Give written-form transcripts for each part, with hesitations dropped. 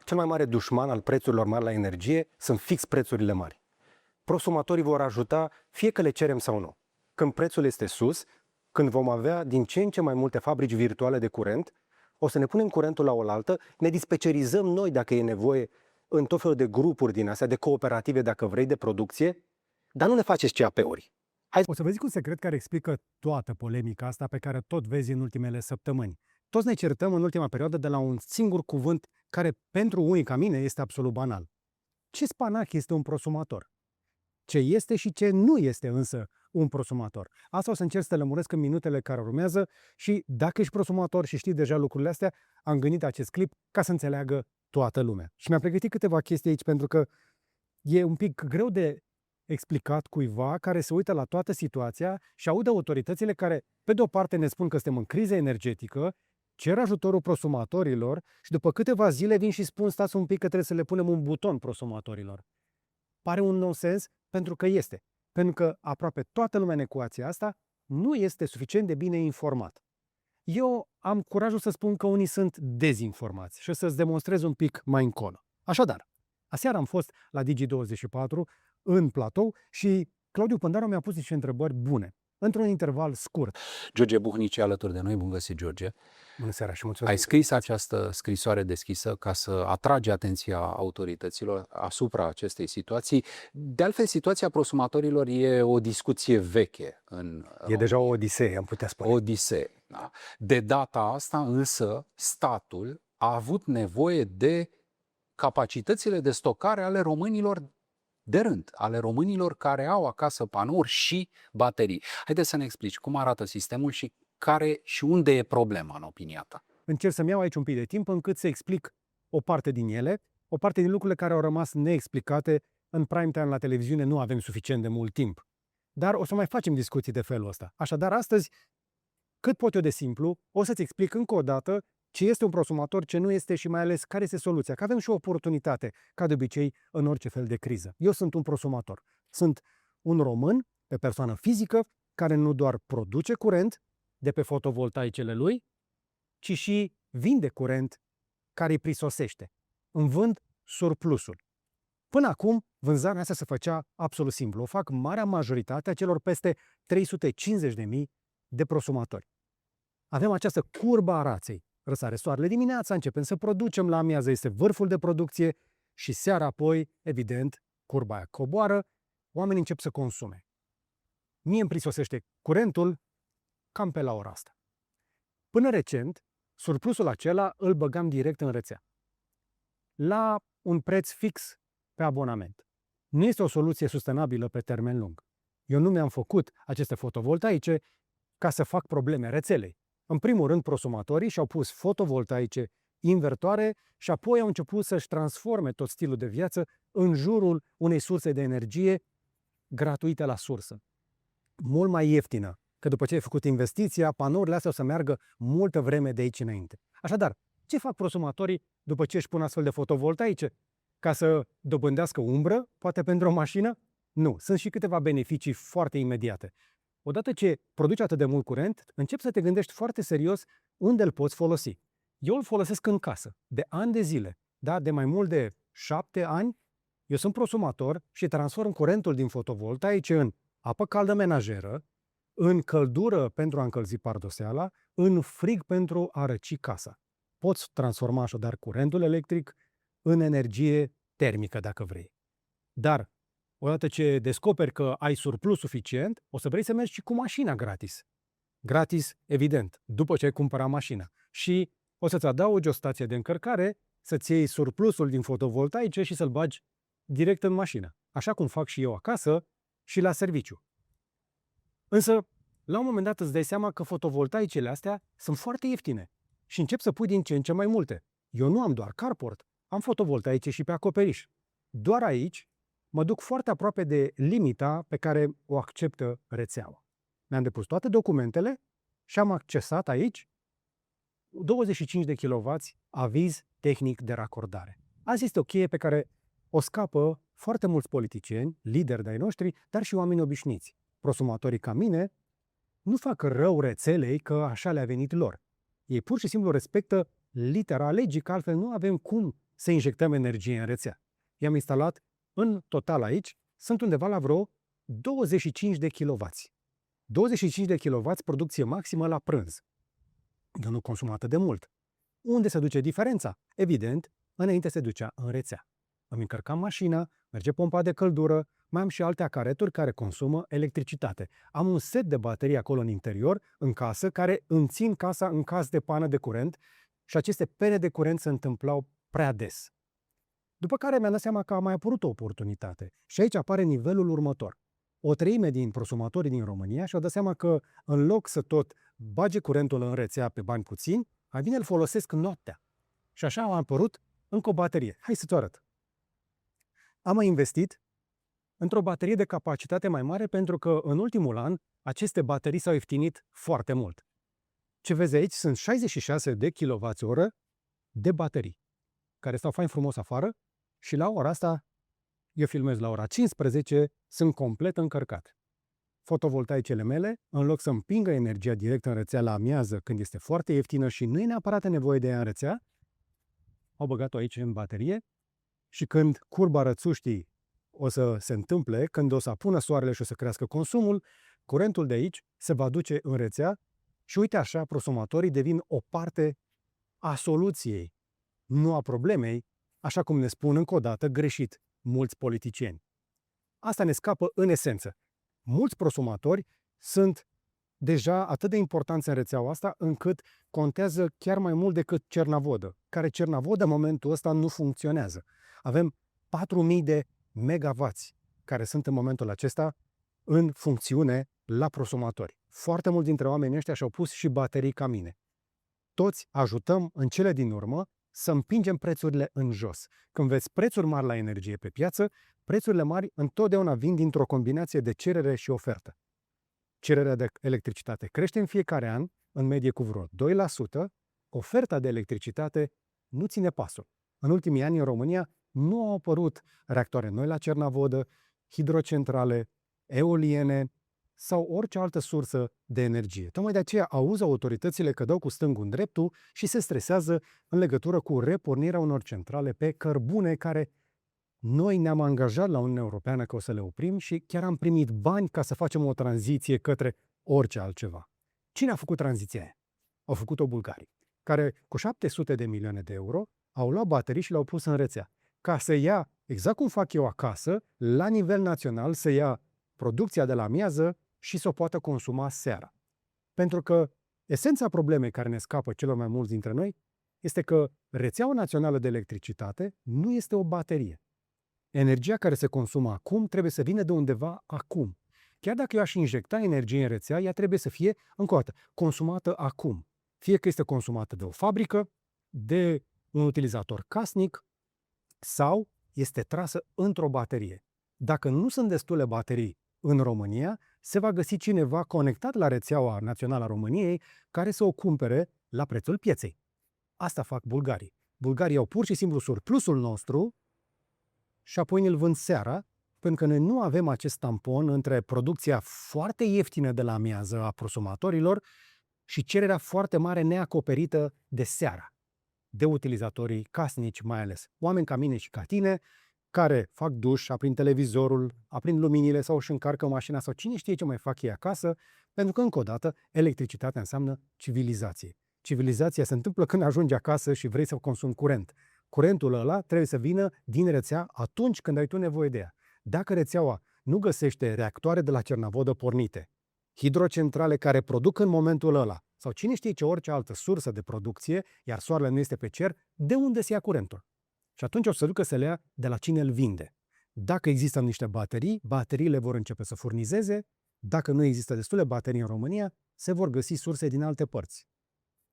Cel mai mare dușman al prețurilor mari la energie sunt fix prețurile mari. Prosumatorii vor ajuta fie că le cerem sau nu. Când prețul este sus, când vom avea din ce în ce mai multe fabrici virtuale de curent, o să ne punem curentul la oaltă, ne dispecerizăm noi dacă e nevoie în tot felul de grupuri din astea, de cooperative, dacă vrei, de producție, dar nu ne faceți CAP-uri. O să vă zic un secret care explică toată polemica asta pe care tot vezi în ultimele săptămâni. Toți ne certăm în ultima perioadă de la un singur cuvânt care pentru unii ca mine este absolut banal. Ce spanac este un prosumator? Ce este și ce nu este însă un prosumator? Asta o să încerc să te lămuresc în minutele care urmează și dacă ești prosumator și știi deja lucrurile astea, am gândit acest clip ca să înțeleagă toată lumea. Și mi-am pregătit câteva chestii aici pentru că e un pic greu de explicat cuiva care se uită la toată situația și aude autoritățile care, pe de o parte, ne spun că suntem în criză energetică, cer ajutorul prosumatorilor și după câteva zile vin și spun stați un pic că trebuie să le punem un buton prosumatorilor. Pare un nonsens pentru că este. Pentru că aproape toată lumea în ecuația asta nu este suficient de bine informat. Eu am curajul să spun că unii sunt dezinformați și o să-ți demonstrez un pic mai încolo. Așadar, aseară am fost la Digi24 în platou și Claudiu Pândaru mi-a pus niște întrebări bune, într-un interval scurt. George Buhnici e alături de noi. Bun găsit, George. Bună seara și mulțumesc. Ai scris această scrisoare deschisă ca să atragi atenția autorităților asupra acestei situații. De altfel, situația prosumatorilor e o discuție veche în E deja o odisee, am putea spune. O odisee. Da. De data asta, însă, statul a avut nevoie de capacitățile de stocare ale românilor de rând, ale românilor care au acasă panouri și baterii. Haideți să ne explici cum arată sistemul și care și unde e problema, în opinia ta. Încerc să-mi iau aici un pic de timp încât să explic o parte din ele, o parte din lucrurile care au rămas neexplicate. În prime time la televiziune nu avem suficient de mult timp. Dar o să mai facem discuții de felul ăsta. Așadar, astăzi, cât pot eu de simplu, o să-ți explic încă o dată ce este un prosumator, ce nu este și mai ales care este soluția. Că avem și o oportunitate, ca de obicei, în orice fel de criză. Eu sunt un prosumator. Sunt un român, pe persoană fizică, care nu doar produce curent de pe fotovoltaicele lui, ci și vinde curent care îi prisosește. Îmi vând surplusul. Până acum, vânzarea asta se făcea absolut simplu. O fac marea majoritate a celor peste 350.000 de prosumatori. Avem această curbă a raței. Răsare soarele dimineața, începem să producem, la amiază este vârful de producție și seara apoi, evident, curba aia coboară, oamenii încep să consume. Mie îmi prisosește curentul cam pe la ora asta. Până recent, surplusul acela îl băgam direct în rețea, la un preț fix pe abonament. Nu este o soluție sustenabilă pe termen lung. Eu nu mi-am făcut aceste fotovoltaice ca să fac probleme rețelei. În primul rând, prosumatorii și-au pus fotovoltaice invertoare și apoi au început să-și transforme tot stilul de viață în jurul unei surse de energie gratuite la sursă. Mult mai ieftină, că după ce ai făcut investiția, panourile astea o să meargă multă vreme de aici înainte. Așadar, ce fac prosumatorii după ce își pun astfel de fotovoltaice? Ca să dobândească umbră, poate pentru o mașină? Nu, sunt și câteva beneficii foarte imediate. Odată ce produci atât de mult curent, începi să te gândești foarte serios unde îl poți folosi. Eu îl folosesc în casă, de ani de zile, da? De mai mult de 7 ani. Eu sunt prosumator și transform curentul din fotovoltaice în apă caldă menajeră, în căldură pentru a încălzi pardoseala, în frig pentru a răci casa. Poți transforma așadar curentul electric în energie termică, dacă vrei. Dar, odată ce descoperi că ai surplus suficient, o să vrei să mergi și cu mașina gratis. Gratis, evident, după ce ai cumpărat mașina. Și o să-ți adaugi o stație de încărcare, să-ți iei surplusul din fotovoltaice și să-l bagi direct în mașină. Așa cum fac și eu acasă și la serviciu. Însă, la un moment dat îți dai seama că fotovoltaicele astea sunt foarte ieftine și încep să pui din ce în ce mai multe. Eu nu am doar carport, am fotovoltaice și pe acoperiș. Doar aici mă duc foarte aproape de limita pe care o acceptă rețeaua. Mi-am depus toate documentele și am accesat aici 25 de kW aviz tehnic de racordare. Azi este o cheie pe care o scapă foarte mulți politicieni, lideri de-ai noștri, dar și oameni obișnuiți. Prosumatorii ca mine nu fac rău rețelei că așa le-a venit lor. Ei pur și simplu respectă litera legii, că altfel nu avem cum să injectăm energie în rețea. I-am instalat în total aici, sunt undeva la vreo 25 de kW. 25 de kW producție maximă la prânz. Eu nu consum atât de mult. Unde se duce diferența? Evident, înainte se ducea în rețea. Îmi încărcam mașina, merge pompa de căldură, mai am și alte acareturi care consumă electricitate. Am un set de baterii acolo în interior, în casă, care îmi țin casa în caz de pană de curent și aceste pene de curent se întâmplau prea des. După care mi-am dat seama că a mai apărut o oportunitate. Și aici apare nivelul următor. O treime din prosumatorii din România și-au dat seama că în loc să tot bage curentul în rețea pe bani puțini, mai bine îl folosesc noaptea. Și așa a apărut încă o baterie. Hai să-ți o arăt. Am mai investit într-o baterie de capacitate mai mare pentru că în ultimul an aceste baterii s-au ieftinit foarte mult. Ce vezi aici sunt 66 de kWh de baterii care stau fain frumos afară și la ora asta, eu filmez la ora 15, sunt complet încărcat. Fotovoltaicele mele, în loc să împingă energia direct în rețea la amiază când este foarte ieftină și nu e neapărat nevoie de ea în rețea, au băgat-o aici în baterie și când curba rățuștii o să se întâmple, când o să apună soarele și o să crească consumul, curentul de aici se va duce în rețea și uite așa prosumatorii devin o parte a soluției, nu a problemei, așa cum ne spun încă o dată greșit mulți politicieni. Asta ne scapă în esență. Mulți prosumatori sunt deja atât de importanți în rețeaua asta, încât contează chiar mai mult decât Cernavodă, care Cernavodă în momentul ăsta nu funcționează. Avem 4.000 de megavați care sunt în momentul acesta în funcțiune la prosumatori. Foarte mulți dintre oamenii ăștia și-au pus și baterii ca mine. Toți ajutăm în cele din urmă să împingem prețurile în jos. Când vezi prețuri mari la energie pe piață, prețurile mari întotdeauna vin dintr-o combinație de cerere și ofertă. Cererea de electricitate crește în fiecare an, în medie cu vreo 2%, oferta de electricitate nu ține pasul. În ultimii ani în România nu au apărut reactoare noi la Cernavodă, hidrocentrale, eoliene sau orice altă sursă de energie. Tocmai de aceea auzi autoritățile că dau cu stângul în dreptul și se stresează în legătură cu repornirea unor centrale pe cărbune care noi ne-am angajat la Uniunea Europeană că o să le oprim și chiar am primit bani ca să facem o tranziție către orice altceva. Cine a făcut tranziția aia? Au făcut-o bulgarii, care cu 700 de milioane de euro au luat baterii și le-au pus în rețea. Ca să ia, exact cum fac eu acasă, la nivel național, să ia producția de la amiază și să o poată consuma seara. Pentru că esența problemei care ne scapă celor mai mulți dintre noi este că rețeaua națională de electricitate nu este o baterie. Energia care se consumă acum trebuie să vină de undeva acum. Chiar dacă eu aș injecta energie în rețea, ea trebuie să fie, încă o dată, consumată acum. Fie că este consumată de o fabrică, de un utilizator casnic sau este trasă într-o baterie. Dacă nu sunt destule baterii în România, se va găsi cineva conectat la rețeaua națională a României care să o cumpere la prețul pieței. Asta fac bulgarii. Bulgarii au pur și simplu surplusul nostru și apoi îl vând seara, pentru că noi nu avem acest tampon între producția foarte ieftină de la amiază a prosumatorilor și cererea foarte mare neacoperită de seara, de utilizatorii casnici mai ales. Oameni ca mine și ca tine, care fac duș, aprind televizorul, aprind luminile sau își încarcă mașina sau cine știe ce mai fac ei acasă, pentru că, încă o dată, electricitatea înseamnă civilizație. Civilizația se întâmplă când ajungi acasă și vrei să consumi curent. Curentul ăla trebuie să vină din rețea atunci când ai tu nevoie de ea. Dacă rețeaua nu găsește reactoare de la Cernavodă pornite, hidrocentrale care produc în momentul ăla, sau cine știe ce orice altă sursă de producție, iar soarele nu este pe cer, de unde se ia curentul? Și atunci o să ducă să le ia de la cine îl vinde. Dacă există niște baterii, bateriile vor începe să furnizeze. Dacă nu există destule baterii în România, se vor găsi surse din alte părți.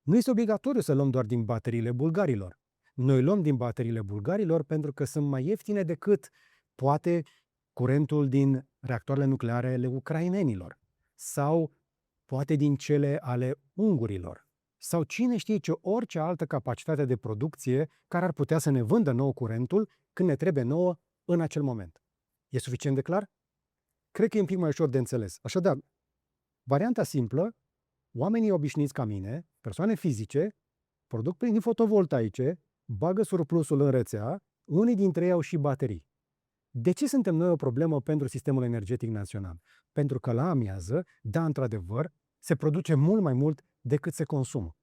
Nu este obligatoriu să luăm doar din bateriile bulgarilor. Noi luăm din bateriile bulgarilor pentru că sunt mai ieftine decât poate curentul din reactoarele nucleare ale ucrainenilor sau poate din cele ale ungurilor sau cine știe ce orice altă capacitate de producție care ar putea să ne vândă nou curentul când ne trebuie nouă în acel moment. E suficient de clar? Cred că e un pic mai ușor de înțeles. Așadar, varianta simplă, oamenii obișnuiți ca mine, persoane fizice, produc prin fotovoltaice bagă surplusul în rețea, unii dintre ei au și baterii. De ce suntem noi o problemă pentru sistemul energetic național? Pentru că la amiază, da, într-adevăr, se produce mult mai mult decât se consumă.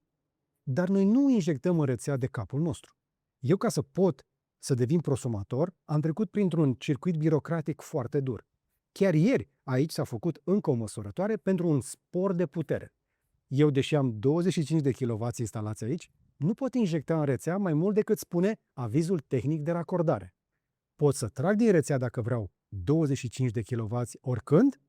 Dar noi nu injectăm în rețea de capul nostru. Eu, ca să pot să devin prosumator, am trecut printr-un circuit birocratic foarte dur. Chiar ieri, aici s-a făcut încă o măsurătoare pentru un spor de putere. Eu, deși am 25 de kW instalați aici, nu pot injecta în rețea mai mult decât spune avizul tehnic de racordare. Pot să trag din rețea dacă vreau 25 de kW oricând,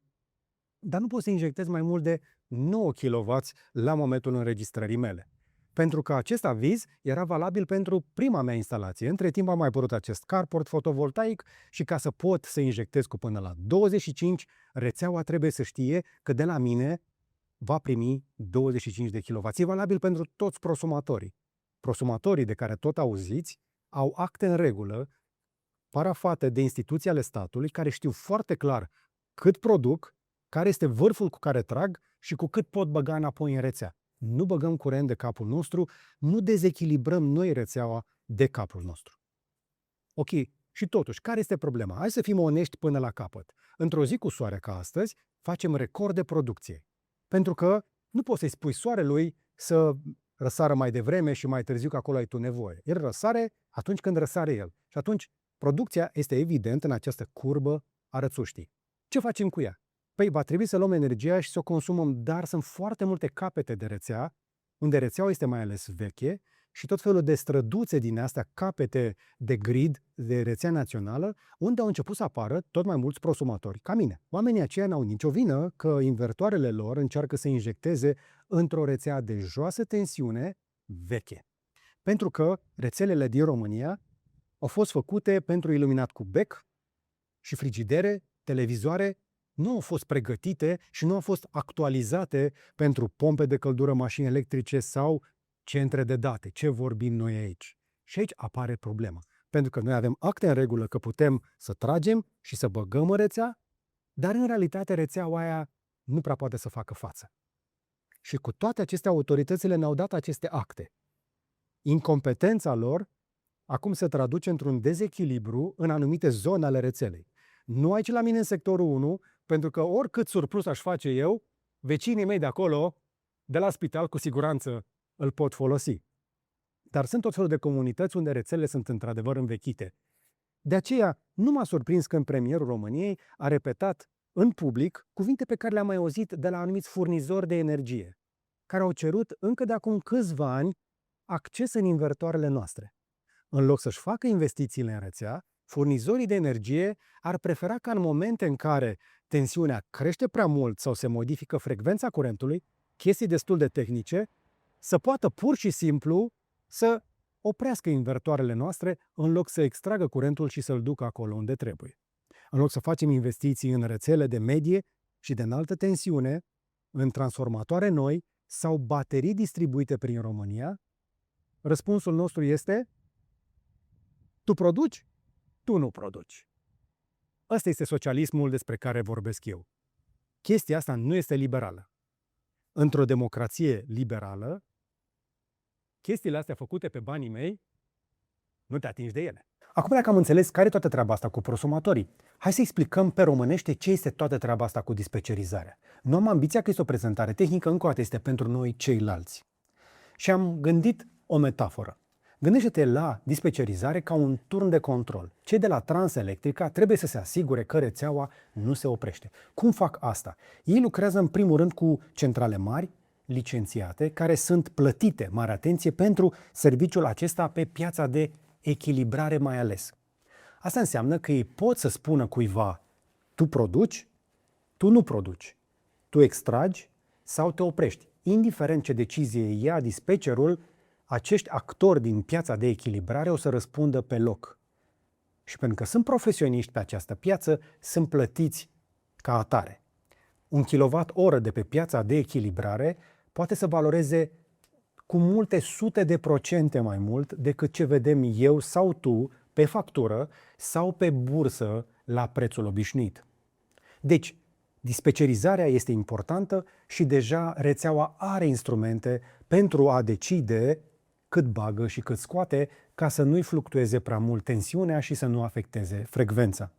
dar nu pot să injectez mai mult de 9 kW la momentul înregistrării mele. Pentru că acest aviz era valabil pentru prima mea instalație. Între timp a mai apărut acest carport fotovoltaic și ca să pot să injectez cu până la 25, rețeaua trebuie să știe că de la mine va primi 25 de kW. E valabil pentru toți prosumatorii. Prosumatorii de care tot auziți au acte în regulă, parafate de instituții ale statului, care știu foarte clar cât produc, care este vârful cu care trag și cu cât pot băga înapoi în rețea. Nu băgăm curent de capul nostru, nu dezechilibrăm noi rețeaua de capul nostru. Ok, și totuși, care este problema? Hai să fim onești până la capăt. Într-o zi cu soare ca astăzi, facem record de producție. Pentru că nu poți să-i spui soarelui să răsară mai devreme și mai târziu că acolo ai tu nevoie. El răsare atunci când răsare el. Și atunci producția este evident în această curbă a rățuștii. Ce facem cu ea? Păi va trebui să luăm energia și să o consumăm, dar sunt foarte multe capete de rețea, unde rețeaua este mai ales veche și tot felul de străduțe din astea, capete de grid, de rețea națională, unde au început să apară tot mai mulți prosumatori, ca mine. Oamenii aceia n-au nicio vină că invertoarele lor încearcă să injecteze într-o rețea de joasă tensiune veche. Pentru că rețelele din România au fost făcute pentru iluminat cu bec și frigidere, televizoare, nu au fost pregătite și nu au fost actualizate pentru pompe de căldură, mașini electrice sau centre de date. Ce vorbim noi aici? Și aici apare problema. Pentru că noi avem acte în regulă că putem să tragem și să băgăm în rețea, dar în realitate rețeaua aia nu prea poate să facă față. Și cu toate acestea, autoritățile ne-au dat aceste acte. Incompetența lor acum se traduce într-un dezechilibru în anumite zone ale rețelei. Nu aici la mine în sectorul 1, pentru că oricât surplus aș face eu, vecinii mei de acolo, de la spital, cu siguranță îl pot folosi. Dar sunt tot felul de comunități unde rețelele sunt într-adevăr învechite. De aceea nu m-a surprins când premierul României a repetat în public cuvinte pe care le-am mai auzit de la anumiți furnizori de energie, care au cerut încă de acum câțiva ani acces în invertoarele noastre. În loc să-și facă investițiile în rețea, furnizorii de energie ar prefera ca în momente în care tensiunea crește prea mult sau se modifică frecvența curentului, chestii destul de tehnice, să poată pur și simplu să oprească invertoarele noastre în loc să extragă curentul și să-l ducă acolo unde trebuie. În loc să facem investiții în rețele de medie și de înaltă tensiune, în transformatoare noi sau baterii distribuite prin România, răspunsul nostru este: tu produci, tu nu produci. Ăsta este socialismul despre care vorbesc eu. Chestia asta nu este liberală. Într-o democrație liberală, chestiile astea făcute pe banii mei, nu te atingi de ele. Acum, dacă am înțeles care e toată treaba asta cu prosumatorii, hai să explicăm pe românește ce este toată treaba asta cu dispecerizarea. Nu am ambiția că este o prezentare tehnică, încă o dată este pentru noi ceilalți. Și am gândit o metaforă. Gândește-te la dispecerizare ca un turn de control. Cei de la Transelectrica trebuie să se asigure că rețeaua nu se oprește. Cum fac asta? Ei lucrează în primul rând cu centrale mari, licențiate, care sunt plătite, mare atenție, pentru serviciul acesta pe piața de echilibrare mai ales. Asta înseamnă că ei pot să spună cuiva: tu produci, tu nu produci, tu extragi sau te oprești. Indiferent ce decizie ia dispecerul, acești actori din piața de echilibrare o să răspundă pe loc. Și pentru că sunt profesioniști pe această piață, sunt plătiți ca atare. 1 kWh de pe piața de echilibrare poate să valoreze cu multe sute de procente mai mult decât ce vedem eu sau tu pe factură sau pe bursă la prețul obișnuit. Deci, dispecerizarea este importantă și deja rețeaua are instrumente pentru a decide cât bagă și cât scoate ca să nu-i fluctueze prea mult tensiunea și să nu afecteze frecvența.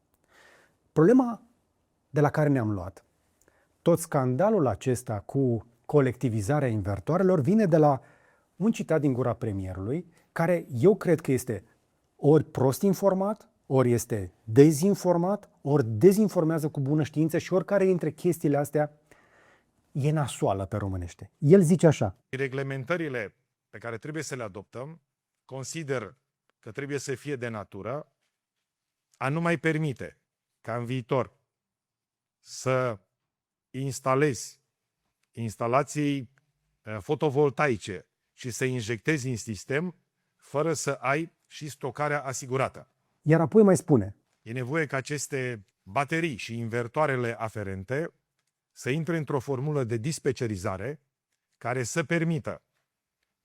Problema de la care ne-am luat, tot scandalul acesta cu colectivizarea invertoarelor vine de la un citat din gura premierului, care eu cred că este ori prost informat, ori este dezinformat, ori dezinformează cu bună știință și oricare dintre chestiile astea e nasoală pe românește. El zice așa: reglementările pe care trebuie să le adoptăm, consider că trebuie să fie de natură a nu mai permite ca în viitor să instalezi instalații fotovoltaice și să injectezi în sistem fără să ai și stocarea asigurată. Iar apoi mai spune: E nevoie ca aceste baterii și invertoarele aferente să intre într-o formulă de dispecerizare care să permită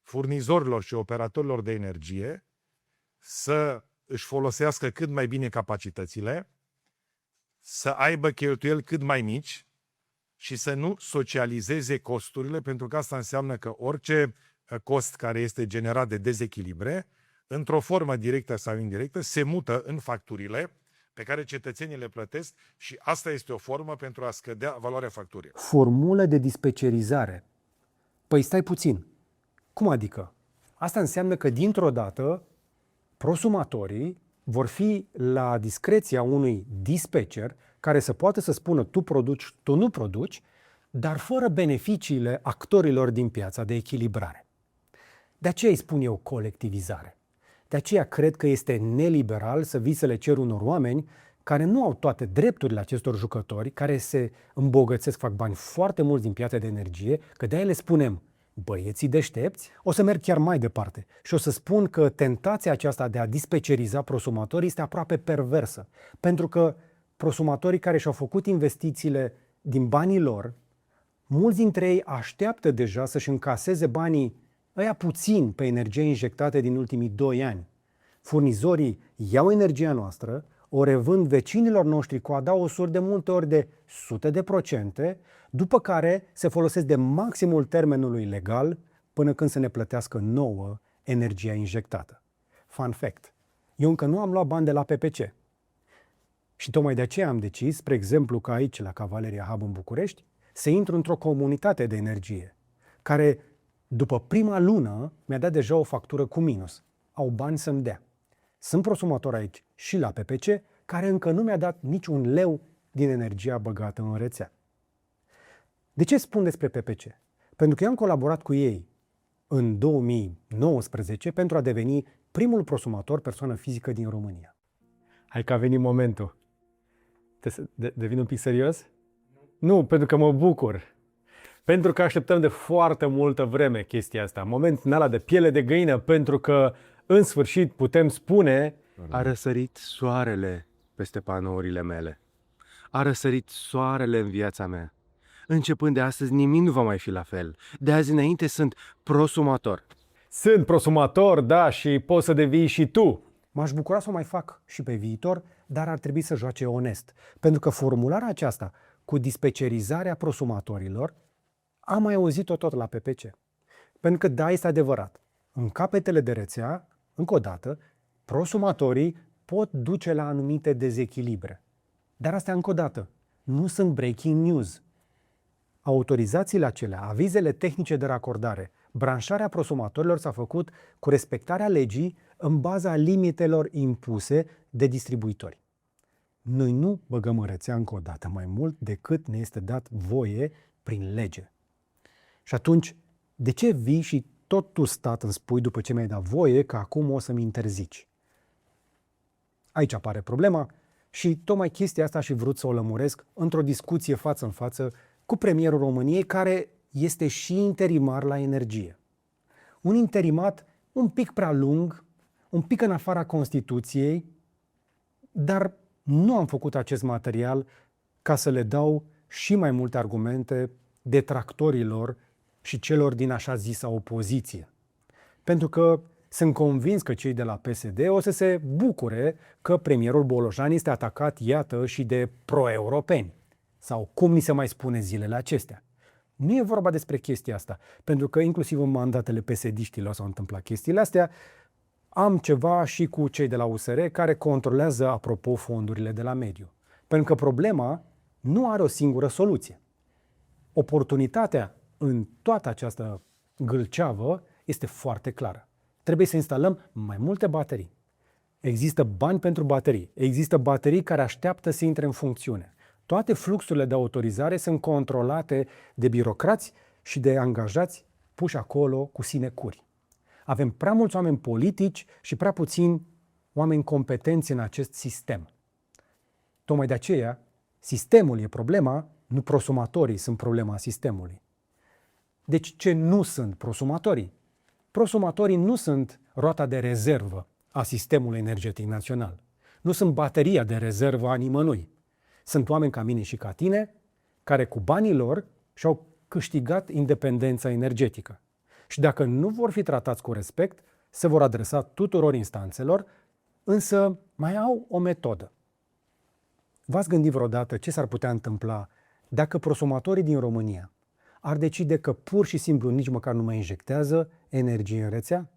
furnizorilor și operatorilor de energie să își folosească cât mai bine capacitățile, să aibă cheltuieli cât mai mici și să nu socializeze costurile, pentru că asta înseamnă că orice cost care este generat de dezechilibre, într-o formă directă sau indirectă, se mută în facturile pe care cetățenii le plătesc și asta este o formă pentru a scădea valoarea facturii. formulă de dispecerizare. Păi stai puțin. Cum adică? Asta înseamnă că dintr-o dată prosumatorii vor fi la discreția unui dispatcher care să poată să spună tu produci, tu nu produci, dar fără beneficiile actorilor din piața de echilibrare. De aceea îi spun eu colectivizare. De aceea cred că este neliberal să vii să le cer unor oameni care nu au toate drepturile acestor jucători, care se îmbogățesc, fac bani foarte mulți din piața de energie, că de-aia le spunem: băieții deștepți. O să merg chiar mai departe și o să spun că tentația aceasta de a dispeceriza prosumatorii este aproape perversă, pentru că prosumatorii care și-au făcut investițiile din banii lor, mulți dintre ei așteaptă deja să-și încaseze banii ăia puțin pe energie injectate din ultimii 2 ani. Furnizorii iau energia noastră, o revând vecinilor noștri cu adaosuri de multe ori de 100%, după care se folosesc de maximul termenului legal până când să ne plătească nouă energia injectată. Fun fact: eu încă nu am luat bani de la PPC. Și tocmai de aceea am decis, spre exemplu, că aici, la Cavaleria Hub în București, să intru într-o comunitate de energie, care, după prima lună, mi-a dat deja o factură cu minus. Au bani să-mi dea. Sunt prosumator aici și la PPC, care încă nu mi-a dat niciun leu din energia băgată în rețea. De ce spun despre PPC? Pentru că eu am colaborat cu ei în 2019 pentru a deveni primul prosumator persoană fizică din România. Hai că a venit momentul. Devin un pic serios? Nu, pentru că mă bucur. Pentru că așteptăm de foarte multă vreme chestia asta. Momentul ăla de piele de găină, pentru că în sfârșit putem spune: A răsărit soarele peste panourile mele. A răsărit soarele în viața mea. Începând de astăzi, nimic nu va mai fi la fel. De azi înainte sunt prosumator. sunt prosumator, da, și poți să devii și tu. M-aș bucura să o mai fac și pe viitor, dar ar trebui să joace onest. Pentru că formularea aceasta cu dispecerizarea prosumatorilor am mai auzit-o tot la PPC. Pentru că da, este adevărat. În capetele de rețea, încă o dată, prosumatorii pot duce la anumite dezechilibre. Dar astea, încă o dată, nu sunt breaking news. Autorizațiile acelea, avizele tehnice de racordare, branșarea prosumatorilor s-a făcut cu respectarea legii în baza limitelor impuse de distribuitori. Noi nu băgăm în rețea încă o dată mai mult decât ne este dat voie prin lege. Și atunci, de ce vii și tot tu, stat, îmi spui după ce mi-ai dat voie că acum o să-mi interzici? Aici apare problema și tocmai chestia asta și vrut să o lămuresc într-o discuție față în față cu premierul României, care este și interimar la energie. Un interimat un pic prea lung, un pic în afara Constituției, dar nu am făcut acest material ca să le dau și mai multe argumente detractorilor și celor din așa zisa opoziție. Pentru că sunt convins că cei de la PSD o să se bucure că premierul Bolojan este atacat, iată, și de pro-europeni. Sau cum ni se mai spune zilele acestea. Nu e vorba despre chestia asta, pentru că inclusiv în mandatele PSD-știlor s-au întâmplat chestiile astea. Am ceva și cu cei de la USR care controlează, apropo, fondurile de la mediu. Pentru că problema nu are o singură soluție. Oportunitatea în toată această gâlceavă este foarte clară. Trebuie să instalăm mai multe baterii. Există bani pentru baterii. Există baterii care așteaptă să intre în funcțiune. Toate fluxurile de autorizare sunt controlate de birocrați și de angajați puși acolo cu sinecuri. Avem prea mulți oameni politici și prea puțini oameni competenți în acest sistem. Tocmai de aceea, sistemul e problema, nu prosumatorii sunt problema sistemului. Deci ce nu sunt prosumatorii? Prosumatorii nu sunt roata de rezervă a sistemului energetic național. Nu sunt bateria de rezervă a nimănui. Sunt oameni ca mine și ca tine, care cu banii lor și-au câștigat independența energetică. Și dacă nu vor fi tratați cu respect, se vor adresa tuturor instanțelor, însă mai au o metodă. V-ați gândit vreodată ce s-ar putea întâmpla dacă prosumatorii din România ar decide că pur și simplu nici măcar nu mai injectează energie în rețea?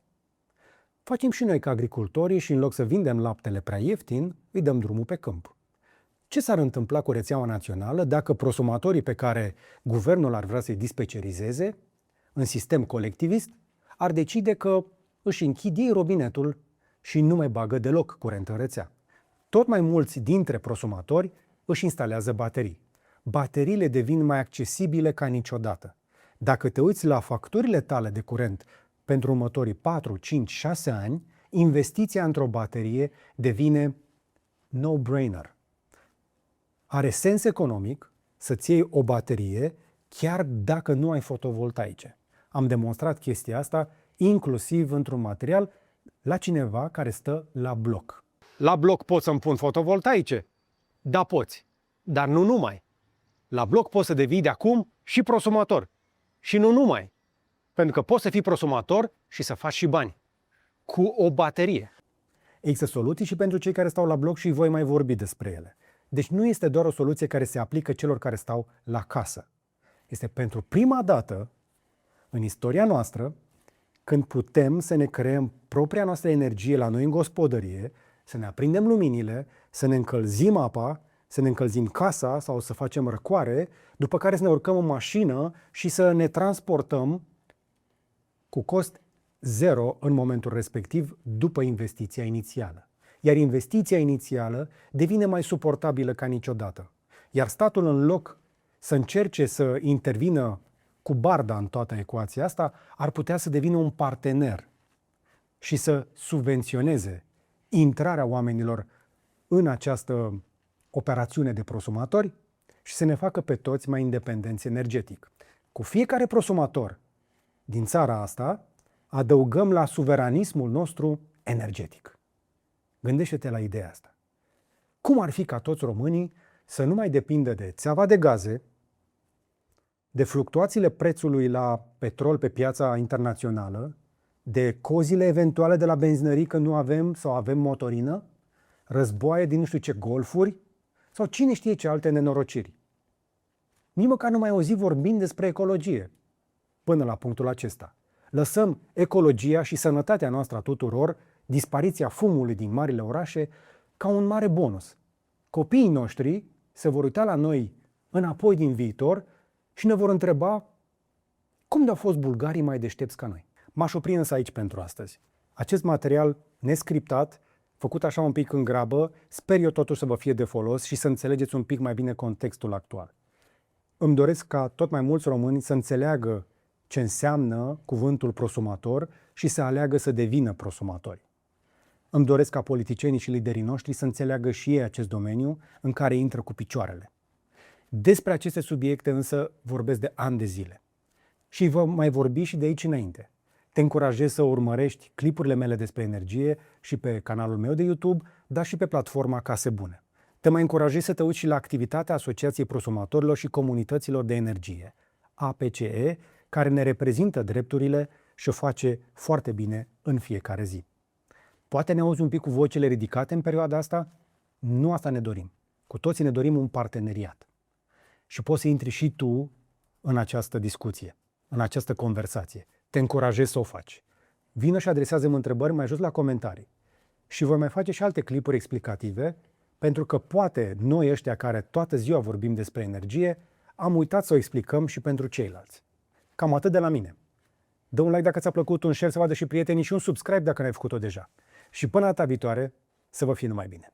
Facem și noi ca agricultorii și în loc să vindem laptele prea ieftin, îi dăm drumul pe câmp. Ce s-ar întâmpla cu rețeaua națională dacă prosumatorii pe care guvernul ar vrea să-i dispecerizeze în sistem colectivist ar decide că își închid ei robinetul și nu mai bagă deloc curent în rețea? Tot mai mulți dintre prosumatori își instalează baterii. Bateriile devin mai accesibile ca niciodată. Dacă te uiți la facturile tale de curent pentru următorii 4, 5, 6 ani, investiția într-o baterie devine no-brainer. Are sens economic să-ți iei o baterie chiar dacă nu ai fotovoltaice. Am demonstrat chestia asta inclusiv într-un material la cineva care stă la bloc. La bloc pot să-mi pun fotovoltaice? Da, poți. Dar nu numai. La bloc poți să devii de acum și prosumator. Și nu numai. Pentru că poți să fii prosumator și să faci și bani. Cu o baterie. Există soluții și pentru cei care stau la bloc și voi mai vorbi despre ele. Deci nu este doar o soluție care se aplică celor care stau la casă. Este pentru prima dată în istoria noastră când putem să ne creăm propria noastră energie la noi în gospodărie, să ne aprindem luminile, să ne încălzim apa, să ne încălzim casa sau să facem răcoare, după care să ne urcăm în mașină și să ne transportăm cu cost zero în momentul respectiv după investiția inițială. Iar investiția inițială devine mai suportabilă ca niciodată. Iar statul, în loc să încerce să intervină cu barda în toată ecuația asta, ar putea să devină un partener și să subvenționeze intrarea oamenilor în această operațiune de prosumatori și să ne facă pe toți mai independenți energetic. Cu fiecare prosumator din țara asta adăugăm la suveranismul nostru energetic. Gândește-te la ideea asta. Cum ar fi ca toți românii să nu mai depindă de țeava de gaze, de fluctuațiile prețului la petrol pe piața internațională, de cozile eventuale de la benzinării că nu avem sau avem motorină, războaie din nu știu ce golfuri sau cine știe ce alte nenorociri. Nici măcar nu mai auzi vorbind despre ecologie până la punctul acesta. Lăsăm ecologia și sănătatea noastră a tuturor, dispariția fumului din marile orașe, ca un mare bonus. Copiii noștri se vor uita la noi înapoi din viitor și ne vor întreba cum de-au fost bulgarii mai deștepți ca noi. M-aș opri însă aici pentru astăzi. Acest material nescriptat, făcut așa un pic în grabă, sper eu totuși să vă fie de folos și să înțelegeți un pic mai bine contextul actual. Îmi doresc ca tot mai mulți români să înțeleagă ce înseamnă cuvântul prosumator și să aleagă să devină prosumatori. Îmi doresc ca politicienii și liderii noștri să înțeleagă și ei acest domeniu în care intră cu picioarele. Despre aceste subiecte însă vorbesc de ani de zile. Și vă mai vorbi și de aici înainte. Te încurajez să urmărești clipurile mele despre energie și pe canalul meu de YouTube, dar și pe platforma Case Bune. Te mai încurajez să te uiți și la activitatea Asociației Prosumatorilor și Comunităților de Energie, APCE, care ne reprezintă drepturile și o face foarte bine în fiecare zi. Poate ne auzi un pic cu vocile ridicate în perioada asta? Nu asta ne dorim. Cu toții ne dorim un parteneriat. Și poți să intri și tu în această discuție, în această conversație. Te încurajez să o faci. vină și adresează-mi întrebări mai jos la comentarii. Și voi mai face și alte clipuri explicative, pentru că poate noi ăștia care toată ziua vorbim despre energie, am uitat să o explicăm și pentru ceilalți. Cam atât de la mine. Dă un like dacă ți-a plăcut, un share să vadă și prietenii și un subscribe dacă n-ai făcut-o deja. Și până data viitoare, să vă fie numai bine.